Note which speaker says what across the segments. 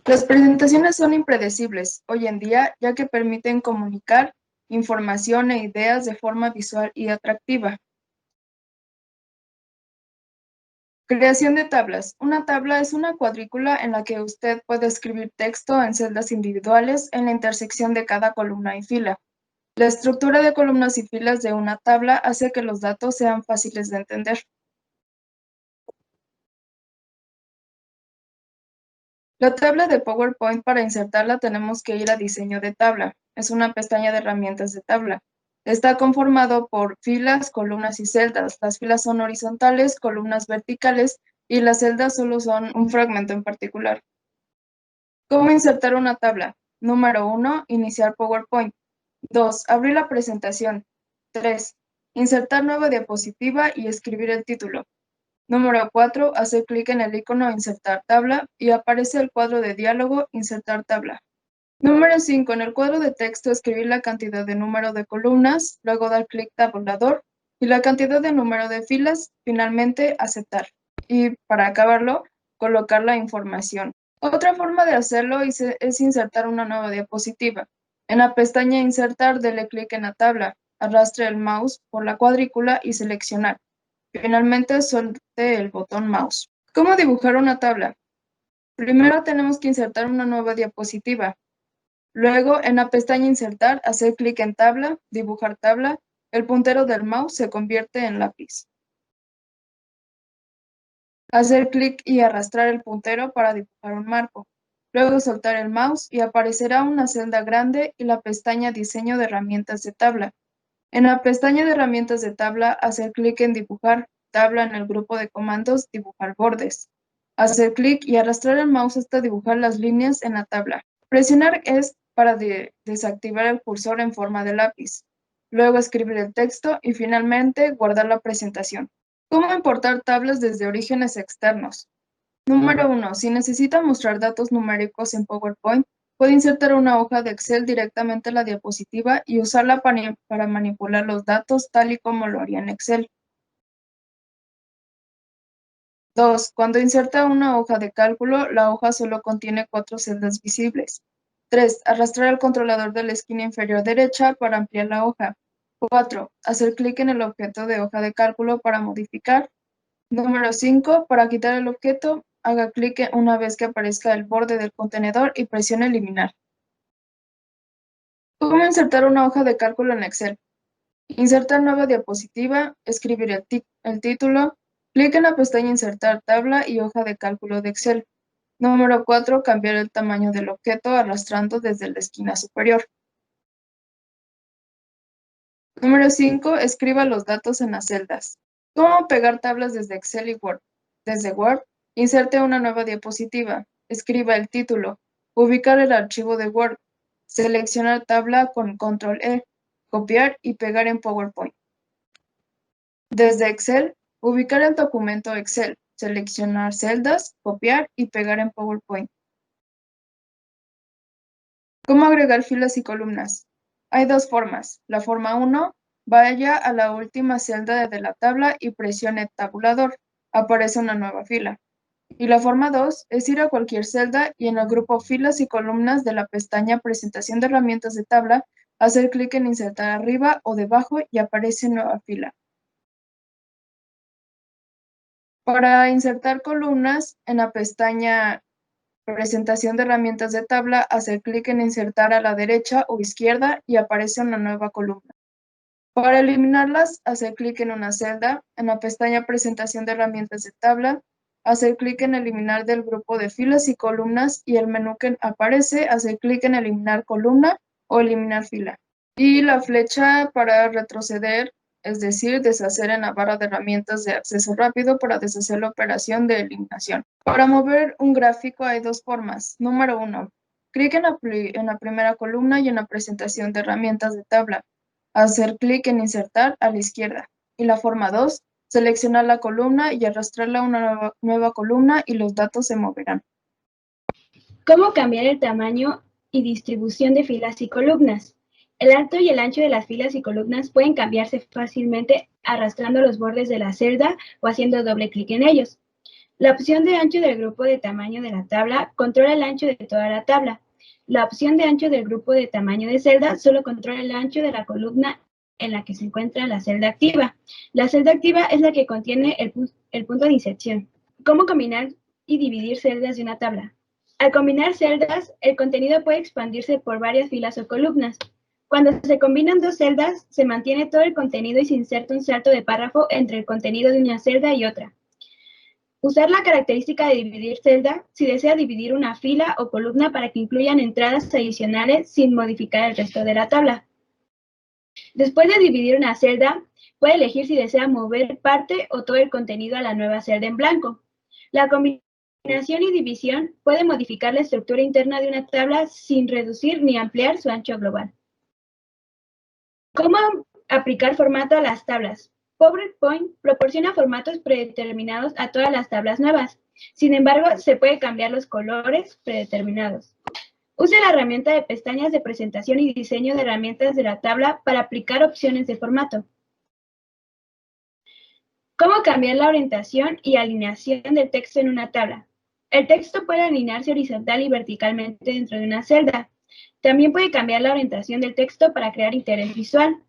Speaker 1: Las presentaciones son impredecibles hoy en día, ya que permiten comunicar información e ideas de forma visual y atractiva. Creación de tablas. Una tabla es una cuadrícula en la que usted puede escribir texto en celdas individuales en la intersección de cada columna y fila. La estructura de columnas y filas de una tabla hace que los datos sean fáciles de entender. La tabla de PowerPoint, para insertarla tenemos que ir a Diseño de tabla. Es una pestaña de herramientas de tabla. Está conformado por filas, columnas y celdas. Las filas son horizontales, columnas verticales y las celdas solo son un fragmento en particular. ¿Cómo insertar una tabla? Número 1. Iniciar PowerPoint. 2. Abrir la presentación. 3. Insertar nueva diapositiva y escribir el título. Número 4. Hacer clic en el icono Insertar tabla y aparece el cuadro de diálogo Insertar tabla. Número 5. En el cuadro de texto escribir la cantidad de número de columnas, luego dar clic tabulador y la cantidad de número de filas, finalmente aceptar. Y para acabarlo, colocar la información. Otra forma de hacerlo es insertar una nueva diapositiva. En la pestaña Insertar, dele clic en la tabla, arrastre el mouse por la cuadrícula y seleccionar. Finalmente, suelte el botón mouse. ¿Cómo dibujar una tabla? Primero tenemos que insertar una nueva diapositiva. Luego, en la pestaña Insertar, hacer clic en Tabla, Dibujar tabla. El puntero del mouse se convierte en lápiz. Hacer clic y arrastrar el puntero para dibujar un marco. Luego soltar el mouse y aparecerá una celda grande y la pestaña Diseño de herramientas de tabla. En la pestaña de herramientas de tabla, hacer clic en Dibujar tabla en el grupo de comandos Dibujar bordes. Hacer clic y arrastrar el mouse hasta dibujar las líneas en la tabla. Presionar es para desactivar el cursor en forma de lápiz. Luego escribir el texto y finalmente guardar la presentación. ¿Cómo importar tablas desde orígenes externos? Número 1. Si necesita mostrar datos numéricos en PowerPoint, puede insertar una hoja de Excel directamente en la diapositiva y usarla para manipular los datos tal y como lo haría en Excel. 2. Cuando inserta una hoja de cálculo, la hoja solo contiene 4 celdas visibles. 3. Arrastrar el controlador de la esquina inferior derecha para ampliar la hoja. 4. Hacer clic en el objeto de hoja de cálculo para modificar. Número 5. Para quitar el objeto, haga clic una vez que aparezca el borde del contenedor y presione Eliminar. ¿Cómo insertar una hoja de cálculo en Excel? Insertar nueva diapositiva, escribir el título, clic en la pestaña Insertar tabla y hoja de cálculo de Excel. Número 4. Cambiar el tamaño del objeto arrastrando desde la esquina superior. Número 5. Escriba los datos en las celdas. ¿Cómo pegar tablas desde Excel y Word? Desde Word, inserte una nueva diapositiva, escriba el título, ubicar el archivo de Word, seleccionar tabla con Control E, copiar y pegar en PowerPoint. Desde Excel, ubicar el documento Excel, seleccionar celdas, copiar y pegar en PowerPoint. ¿Cómo agregar filas y columnas? Hay dos formas. La forma 1, vaya a la última celda de la tabla y presione tabulador. Aparece una nueva fila. Y la forma 2 es ir a cualquier celda y en el grupo Filas y columnas de la pestaña Presentación de herramientas de tabla, hacer clic en Insertar arriba o debajo y aparece nueva fila. Para insertar columnas, en la pestaña Presentación de herramientas de tabla, hacer clic en Insertar a la derecha o izquierda y aparece una nueva columna. Para eliminarlas, hacer clic en una celda, en la pestaña Presentación de herramientas de tabla, hacer clic en Eliminar del grupo de filas y columnas y el menú que aparece, hacer clic en Eliminar columna o Eliminar fila. Y la flecha para retroceder, es decir, deshacer en la barra de herramientas de acceso rápido para deshacer la operación de eliminación. Para mover un gráfico hay dos formas. Número 1. Clic en la primera columna y en la presentación de herramientas de tabla. Hacer clic en Insertar a la izquierda. Y la forma 2. Seleccionar la columna y arrastrarla a una nueva columna y los datos se moverán.
Speaker 2: ¿Cómo cambiar el tamaño y distribución de filas y columnas? El alto y el ancho de las filas y columnas pueden cambiarse fácilmente arrastrando los bordes de la celda o haciendo doble clic en ellos. La opción de ancho del grupo de tamaño de la tabla controla el ancho de toda la tabla. La opción de ancho del grupo de tamaño de celda solo controla el ancho de la columna en la que se encuentra la celda activa. La celda activa es la que contiene el punto de inserción. ¿Cómo combinar y dividir celdas de una tabla? Al combinar celdas, el contenido puede expandirse por varias filas o columnas. Cuando se combinan dos celdas, se mantiene todo el contenido y se inserta un salto de párrafo entre el contenido de una celda y otra. Usar la característica de dividir celda si desea dividir una fila o columna para que incluyan entradas adicionales sin modificar el resto de la tabla. Después de dividir una celda, puede elegir si desea mover parte o todo el contenido a la nueva celda en blanco. La combinación y división puede modificar la estructura interna de una tabla sin reducir ni ampliar su ancho global. ¿Cómo aplicar formato a las tablas? PowerPoint proporciona formatos predeterminados a todas las tablas nuevas. Sin embargo, se puede cambiar los colores predeterminados. Use la herramienta de pestañas de presentación y diseño de herramientas de la tabla para aplicar opciones de formato. ¿Cómo cambiar la orientación y alineación del texto en una tabla? El texto puede alinearse horizontal y verticalmente dentro de una celda. También puede cambiar la orientación del texto para crear interés visual.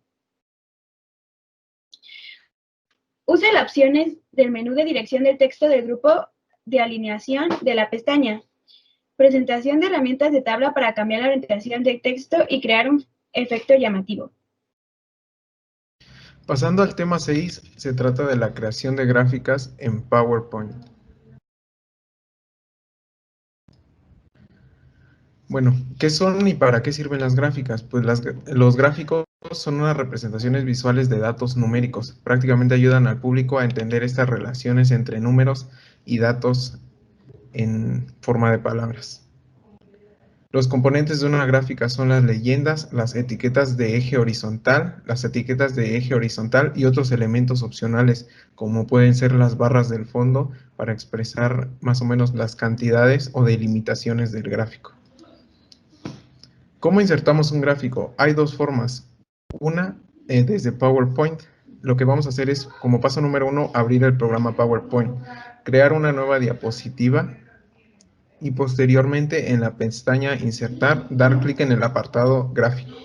Speaker 2: Use las opciones del menú de dirección del texto del grupo de alineación de la pestaña. Presentación de herramientas de tabla para cambiar la orientación del texto y crear un efecto llamativo.
Speaker 3: Pasando al tema 6, se trata de la creación de gráficas en PowerPoint. Bueno, ¿qué son y para qué sirven las gráficas? Pues los gráficos son unas representaciones visuales de datos numéricos. Prácticamente ayudan al público a entender estas relaciones entre números y datos en forma de palabras. Los componentes de una gráfica son las leyendas, las etiquetas de eje horizontal, y otros elementos opcionales, como pueden ser las barras del fondo para expresar más o menos las cantidades o delimitaciones del gráfico. ¿Cómo insertamos un gráfico? Hay dos formas. Una, desde PowerPoint. Lo que vamos a hacer es, como paso número 1, abrir el programa PowerPoint, crear una nueva diapositiva y posteriormente en la pestaña Insertar, dar clic en el apartado Gráfico.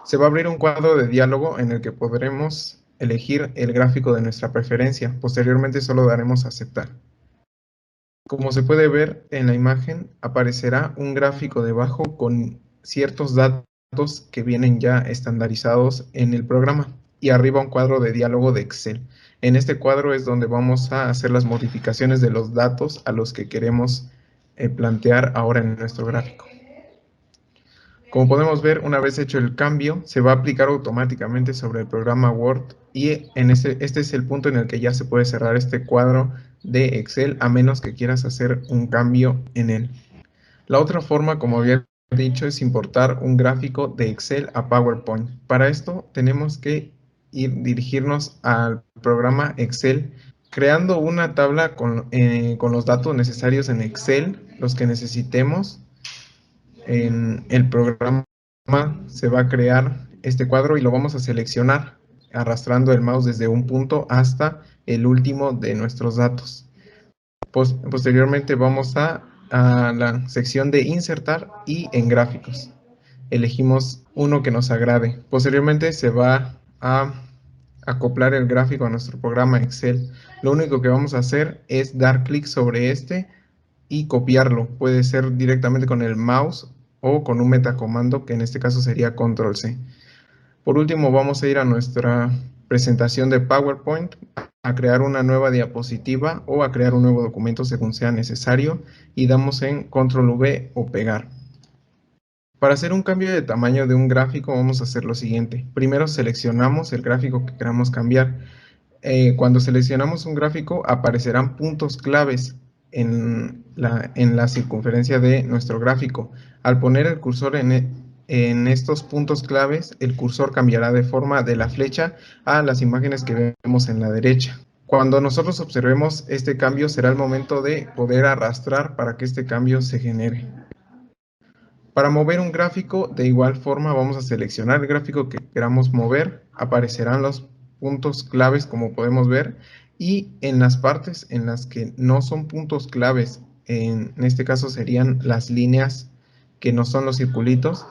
Speaker 3: Se va a abrir un cuadro de diálogo en el que podremos elegir el gráfico de nuestra preferencia. Posteriormente solo daremos a Aceptar. Como se puede ver en la imagen, aparecerá un gráfico debajo con ciertos datos que vienen ya estandarizados en el programa y arriba un cuadro de diálogo de Excel. En este cuadro es donde vamos a hacer las modificaciones de los datos a los que queremos plantear ahora en nuestro gráfico. Como podemos ver, una vez hecho el cambio, se va a aplicar automáticamente sobre el programa Word y este es el punto en el que ya se puede cerrar este cuadro de Excel a menos que quieras hacer un cambio en él. La otra forma, como había dicho, es importar un gráfico de Excel a PowerPoint. Para esto tenemos que dirigirnos al programa Excel, creando una tabla con los datos necesarios en Excel, los que necesitemos. En el programa se va a crear este cuadro y lo vamos a seleccionar arrastrando el mouse desde un punto hasta el último de nuestros datos. Posteriormente vamos a la sección de insertar y en gráficos. Elegimos uno que nos agrade. Posteriormente se va a acoplar el gráfico a nuestro programa Excel. Lo único que vamos a hacer es dar clic sobre este y copiarlo. Puede ser directamente con el mouse o con un metacomando, que en este caso sería Control C. Por último, vamos a ir a nuestra presentación de PowerPoint, a crear una nueva diapositiva o a crear un nuevo documento según sea necesario y damos en Control V o pegar. Para hacer un cambio de tamaño de un gráfico vamos a hacer lo siguiente. Primero seleccionamos el gráfico que queramos cambiar. Cuando seleccionamos un gráfico aparecerán puntos claves en la circunferencia de nuestro gráfico. Al poner el cursor en estos puntos claves, el cursor cambiará de forma de la flecha a las imágenes que vemos en la derecha. Cuando nosotros observemos este cambio, será el momento de poder arrastrar para que este cambio se genere. Para mover un gráfico, de igual forma vamos a seleccionar el gráfico que queramos mover, aparecerán los puntos claves como podemos ver Y en las partes en las que no son puntos claves, en este caso serían las líneas que no son los circulitos,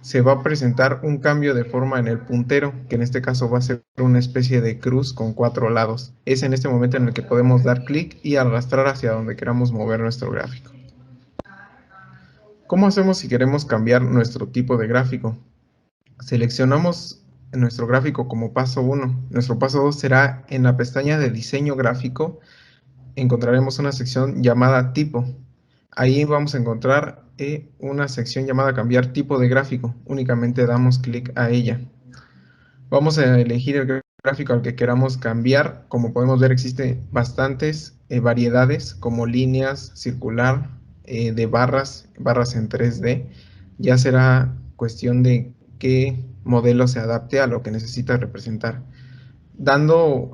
Speaker 3: se va a presentar un cambio de forma en el puntero, que en este caso va a ser una especie de cruz con 4 lados. Es en este momento en el que podemos dar clic y arrastrar hacia donde queramos mover nuestro gráfico. ¿Cómo hacemos si queremos cambiar nuestro tipo de gráfico? Seleccionamos nuestro gráfico como paso 1. Nuestro paso 2 será en la pestaña de diseño gráfico. Encontraremos una sección llamada tipo. Ahí vamos a encontrar una sección llamada cambiar tipo de gráfico. Únicamente damos clic a ella. Vamos a elegir el gráfico al que queramos cambiar. Como podemos ver, existen bastantes variedades como líneas, circular, de barras en 3D. Ya será cuestión de qué modelo se adapte a lo que necesita representar.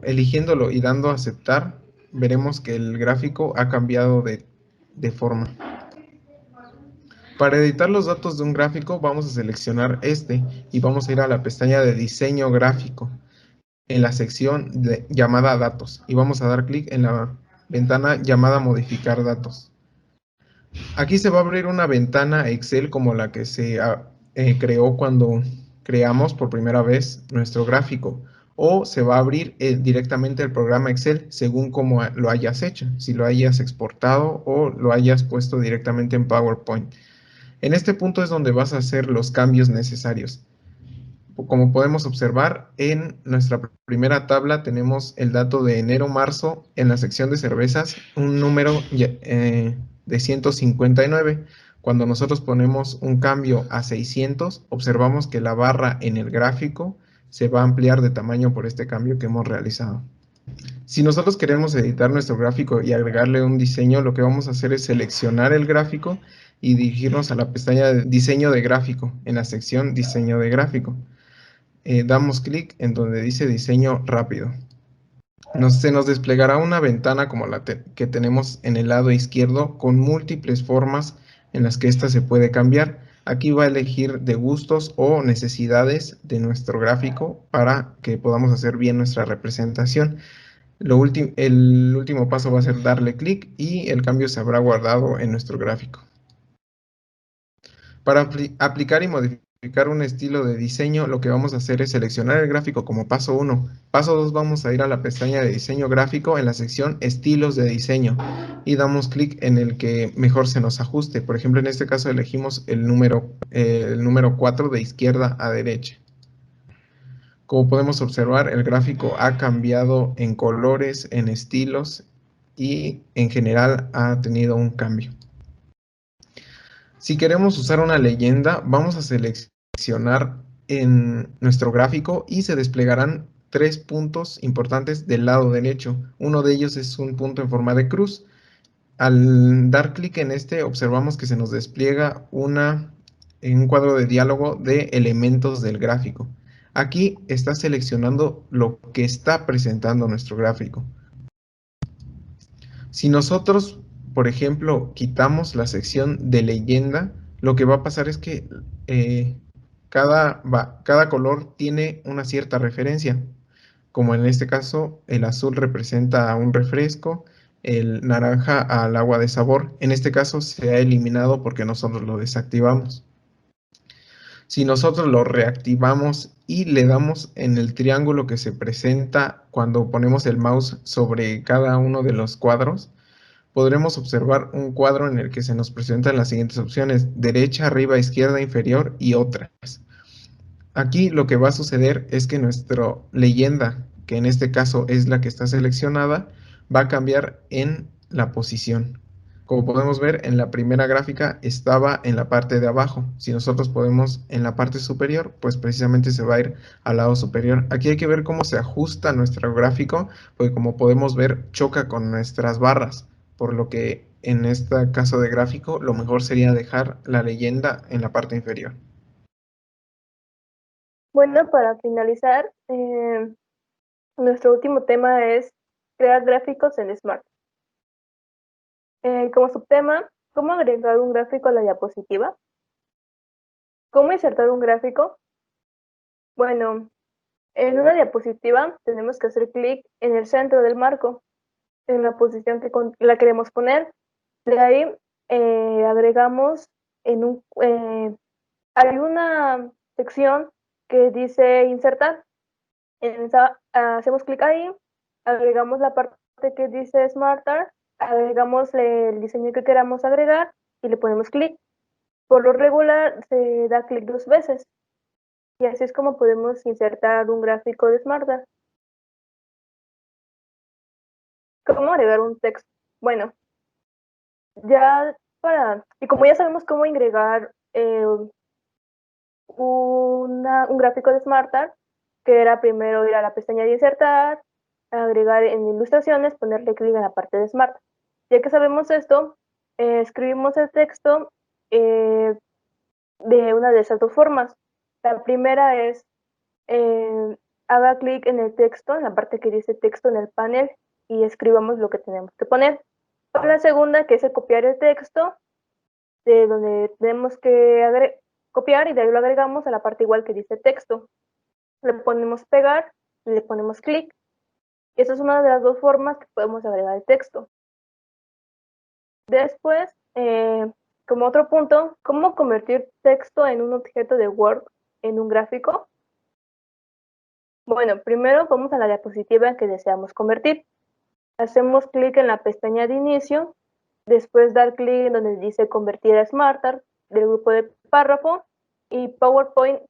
Speaker 3: Eligiéndolo y dando a aceptar, veremos que el gráfico ha cambiado de forma. Para editar los datos de un gráfico, vamos a seleccionar este y vamos a ir a la pestaña de diseño gráfico en la sección llamada datos y vamos a dar clic en la ventana llamada modificar datos. Aquí se va a abrir una ventana Excel como la que se creó cuando creamos por primera vez nuestro gráfico, o se va a abrir directamente el programa Excel según como lo hayas hecho, si lo hayas exportado o lo hayas puesto directamente en PowerPoint. En este punto es donde vas a hacer los cambios necesarios. Como podemos observar, en nuestra primera tabla tenemos el dato de enero-marzo en la sección de cervezas, un número de 159. Cuando nosotros ponemos un cambio a 600, observamos que la barra en el gráfico se va a ampliar de tamaño por este cambio que hemos realizado. Si nosotros queremos editar nuestro gráfico y agregarle un diseño, lo que vamos a hacer es seleccionar el gráfico y dirigirnos a la pestaña de diseño de gráfico, en la sección diseño de gráfico. Damos clic en donde dice diseño rápido. Se nos desplegará una ventana como la que tenemos en el lado izquierdo con múltiples formas en las que ésta se puede cambiar. Aquí va a elegir de gustos o necesidades de nuestro gráfico para que podamos hacer bien nuestra representación. El último paso va a ser darle clic y el cambio se habrá guardado en nuestro gráfico. Para aplicar y modificar un estilo de diseño, lo que vamos a hacer es seleccionar el gráfico como paso 1. Paso 2, vamos a ir a la pestaña de diseño gráfico en la sección estilos de diseño y damos clic en el que mejor se nos ajuste. Por ejemplo, en este caso elegimos el número 4 de izquierda a derecha. Como podemos observar, el gráfico ha cambiado en colores, en estilos y en general ha tenido un cambio. Si queremos usar una leyenda, vamos a seleccionar en nuestro gráfico y se desplegarán 3 puntos importantes del lado derecho. Uno de ellos es un punto en forma de cruz. Al dar clic en este, observamos que se nos despliega un cuadro de diálogo de elementos del gráfico. Aquí está seleccionando lo que está presentando nuestro gráfico. Si nosotros, por ejemplo, quitamos la sección de leyenda, lo que va a pasar es que cada color tiene una cierta referencia. Como en este caso, el azul representa a un refresco, el naranja al agua de sabor. En este caso se ha eliminado porque nosotros lo desactivamos. Si nosotros lo reactivamos y le damos en el triángulo que se presenta cuando ponemos el mouse sobre cada uno de los cuadros, podremos observar un cuadro en el que se nos presentan las siguientes opciones: derecha, arriba, izquierda, inferior y otras. Aquí lo que va a suceder es que nuestra leyenda, que en este caso es la que está seleccionada, va a cambiar en la posición. Como podemos ver, en la primera gráfica estaba en la parte de abajo. Si nosotros podemos en la parte superior, pues precisamente se va a ir al lado superior. Aquí hay que ver cómo se ajusta nuestro gráfico, porque como podemos ver, choca con nuestras barras, por lo que en este caso de gráfico, lo mejor sería dejar la leyenda en la parte inferior.
Speaker 4: Bueno, para finalizar, nuestro último tema es crear gráficos en Smart. Como subtema, ¿cómo agregar un gráfico a la diapositiva? ¿Cómo insertar un gráfico? Bueno, En una diapositiva tenemos que hacer clic en el centro del marco, en la posición que la queremos poner. De ahí agregamos hay una sección que dice insertar. Hacemos clic ahí, agregamos la parte que dice Smarter, agregamos el diseño que queramos agregar y le ponemos clic. Por lo regular se da clic 2 veces. Y así es como podemos insertar un gráfico de Smarter. ¿Cómo agregar un texto? Bueno, y como ya sabemos cómo agregar un gráfico de Smarter, que era primero ir a la pestaña de insertar, agregar en ilustraciones, ponerle clic en la parte de Smart. Ya que sabemos esto, escribimos el texto de una de esas dos formas. La primera es haga clic en el texto, en la parte que dice texto en el panel, y escribamos lo que tenemos que poner. La segunda, que es copiar el texto, de donde tenemos que copiar, y de ahí lo agregamos a la parte igual que dice texto. Le ponemos pegar y le ponemos clic. Y esa es una de las dos formas que podemos agregar el texto. Después, como otro punto, ¿cómo convertir texto en un objeto de Word en un gráfico? Bueno, primero vamos a la diapositiva que deseamos convertir. Hacemos clic en la pestaña de inicio, después dar clic en donde dice convertir a Smarter del grupo de párrafo, y PowerPoint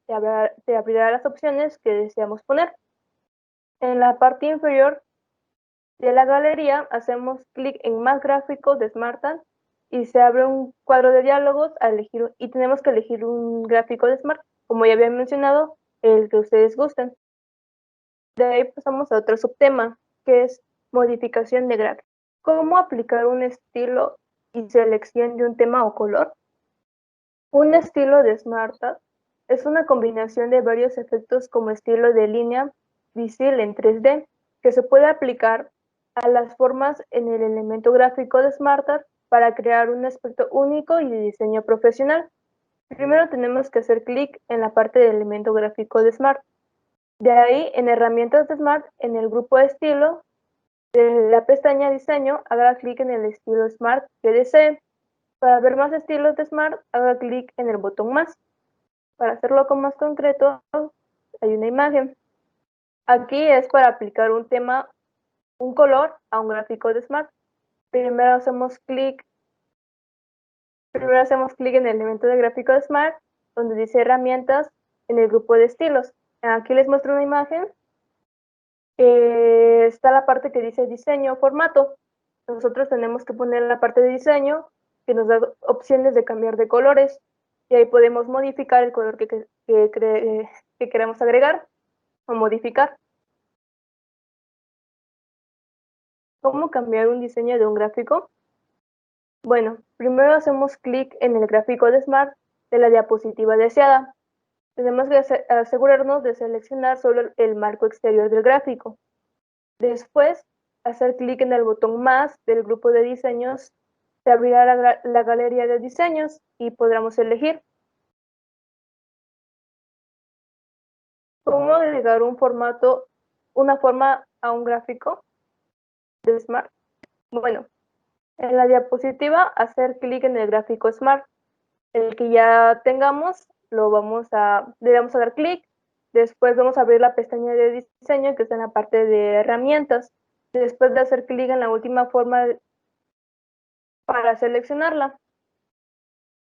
Speaker 4: te abrirá las opciones que deseamos poner. En la parte inferior de la galería hacemos clic en más gráficos de Smarter y se abre un cuadro de diálogos y tenemos que elegir un gráfico de Smart, como ya había mencionado, el que ustedes gusten. De ahí pasamos a otro subtema, que es modificación de gráfico. ¿Cómo aplicar un estilo y selección de un tema o color? Un estilo de Smarter es una combinación de varios efectos como estilo de línea visible en 3D, que se puede aplicar a las formas en el elemento gráfico de Smarter para crear un aspecto único y de diseño profesional. Primero tenemos que hacer clic en la parte del elemento gráfico de Smart. De ahí, en herramientas de Smart, en el grupo de estilo, de la pestaña diseño, haga clic en el estilo Smart que desee. Para ver más estilos de Smart, haga clic en el botón más. Para hacerlo con más concreto, hay una imagen. Aquí es para aplicar un tema, un color a un gráfico de Smart. Primero hacemos clic en el elemento de gráfico de Smart, donde dice herramientas, en el grupo de estilos. Aquí les muestro una imagen. Está la parte que dice diseño, formato. Nosotros tenemos que poner la parte de diseño, que nos da opciones de cambiar de colores. Y ahí podemos modificar el color que queramos agregar o modificar. ¿Cómo cambiar un diseño de un gráfico? Bueno, primero hacemos clic en el gráfico de Smart de la diapositiva deseada. Tenemos que asegurarnos de seleccionar solo el marco exterior del gráfico. Después, hacer clic en el botón más del grupo de diseños. Se abrirá la galería de diseños y podremos elegir. ¿Cómo agregar una forma a un gráfico de Smart? Bueno, en la diapositiva, hacer clic en el gráfico Smart. El que ya tengamos, le vamos a dar clic. Después vamos a abrir la pestaña de diseño que está en la parte de herramientas. Después de hacer clic en la última forma para seleccionarla.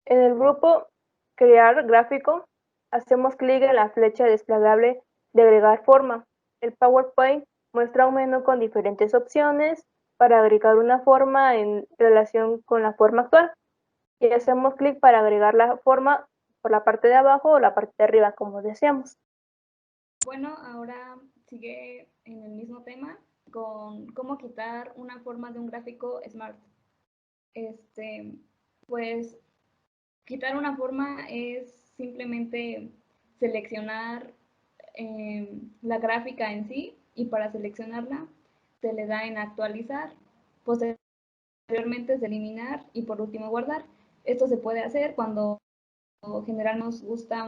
Speaker 4: En el grupo crear gráfico, hacemos clic en la flecha desplegable de agregar forma. El PowerPoint muestra un menú con diferentes opciones para agregar una forma en relación con la forma actual. Y hacemos clic para agregar la forma por la parte de abajo o la parte de arriba, como deseamos.
Speaker 2: Bueno, ahora sigue en el mismo tema con cómo quitar una forma de un gráfico Smart. Pues quitar una forma es simplemente seleccionar la gráfica en sí, y para seleccionarla se le da en actualizar, posteriormente es eliminar y por último guardar. Esto se puede hacer cuando en general nos gusta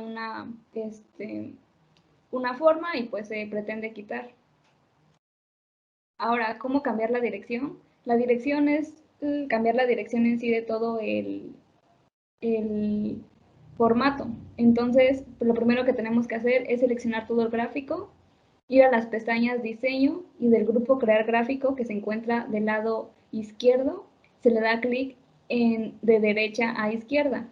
Speaker 2: una forma y pues se pretende quitar. Ahora, ¿cómo cambiar la dirección? La dirección es cambiar la dirección en sí de todo el formato. Entonces, lo primero que tenemos que hacer es seleccionar todo el gráfico, ir a las pestañas Diseño y del grupo Crear Gráfico que se encuentra del lado izquierdo, se le da clic en de derecha a izquierda.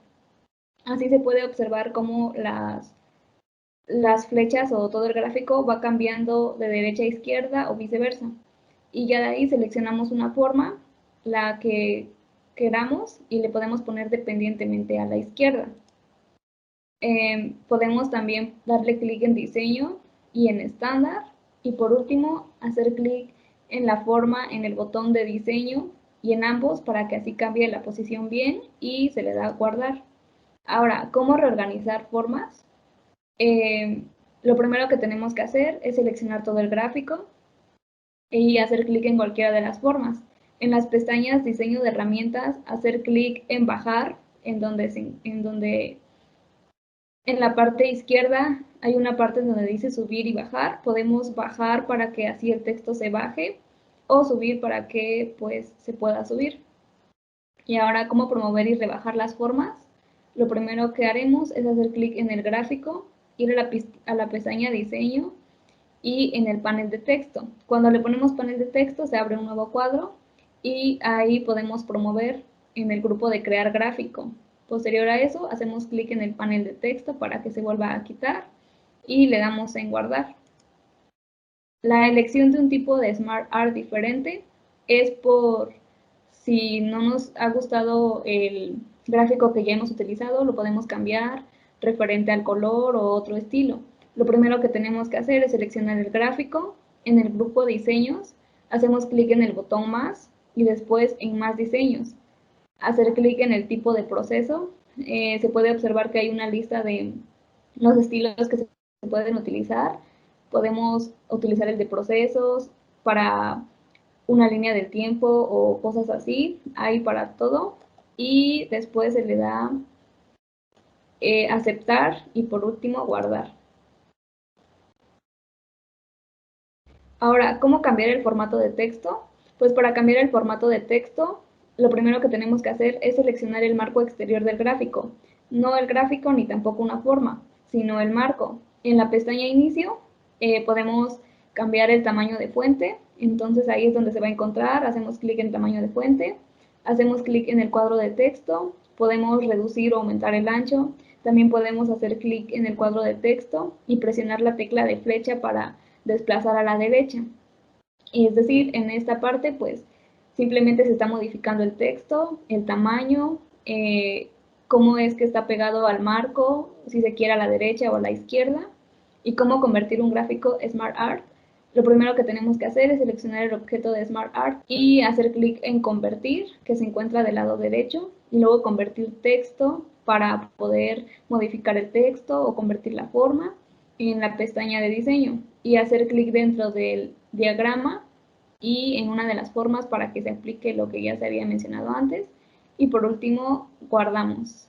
Speaker 2: Así se puede observar cómo las flechas o todo el gráfico va cambiando de derecha a izquierda o viceversa. Y ya de ahí seleccionamos una forma, la que queramos, y le podemos poner dependientemente a la izquierda. Podemos también darle clic en diseño y en estándar, y por último hacer clic en la forma en el botón de diseño y en ambos para que así cambie la posición bien y se le da a guardar. Ahora, ¿cómo reorganizar formas? Lo primero que tenemos que hacer es seleccionar todo el gráfico y hacer clic en cualquiera de las formas. En las pestañas diseño de herramientas, hacer clic en bajar, en la parte izquierda hay una parte donde dice subir y bajar. Podemos bajar para que así el texto se baje o subir para que pues se pueda subir. Y ahora, ¿cómo promover y rebajar las formas? Lo primero que haremos es hacer clic en el gráfico, ir a la pestaña diseño y en el panel de texto. Cuando le ponemos panel de texto se abre un nuevo cuadro y ahí podemos promover en el grupo de crear gráfico. Posterior a eso hacemos clic en el panel de texto para que se vuelva a quitar y le damos en guardar. La elección de un tipo de Smart Art diferente es por si no nos ha gustado el gráfico que ya hemos utilizado, lo podemos cambiar referente al color o otro estilo. Lo primero que tenemos que hacer es seleccionar el gráfico. En el grupo diseños, hacemos clic en el botón más y después en más diseños. Hacer clic en el tipo de proceso. Se puede observar que hay una lista de los estilos que se pueden utilizar. Podemos utilizar el de procesos para una línea del tiempo o cosas así, hay para todo. Y después se le da aceptar y por último guardar. Ahora, ¿cómo cambiar el formato de texto? Pues para cambiar el formato de texto, lo primero que tenemos que hacer es seleccionar el marco exterior del gráfico. No el gráfico ni tampoco una forma, sino el marco. En la pestaña Inicio podemos cambiar el tamaño de fuente. Entonces ahí es donde se va a encontrar. Hacemos clic en tamaño de fuente. Hacemos clic en el cuadro de texto. Podemos reducir o aumentar el ancho. También podemos hacer clic en el cuadro de texto y presionar la tecla de flecha para desplazar a la derecha. Es decir, en esta parte, pues, simplemente se está modificando el texto, el tamaño, cómo es que está pegado al marco, si se quiere a la derecha o a la izquierda, y cómo convertir un gráfico Smart Art. Lo primero que tenemos que hacer es seleccionar el objeto de Smart Art y hacer clic en convertir, que se encuentra del lado derecho, y luego convertir texto para poder modificar el texto o convertir la forma en la pestaña de diseño y hacer clic dentro del diagrama y en una de las formas para que se aplique lo que ya se había mencionado antes. Y por último, guardamos.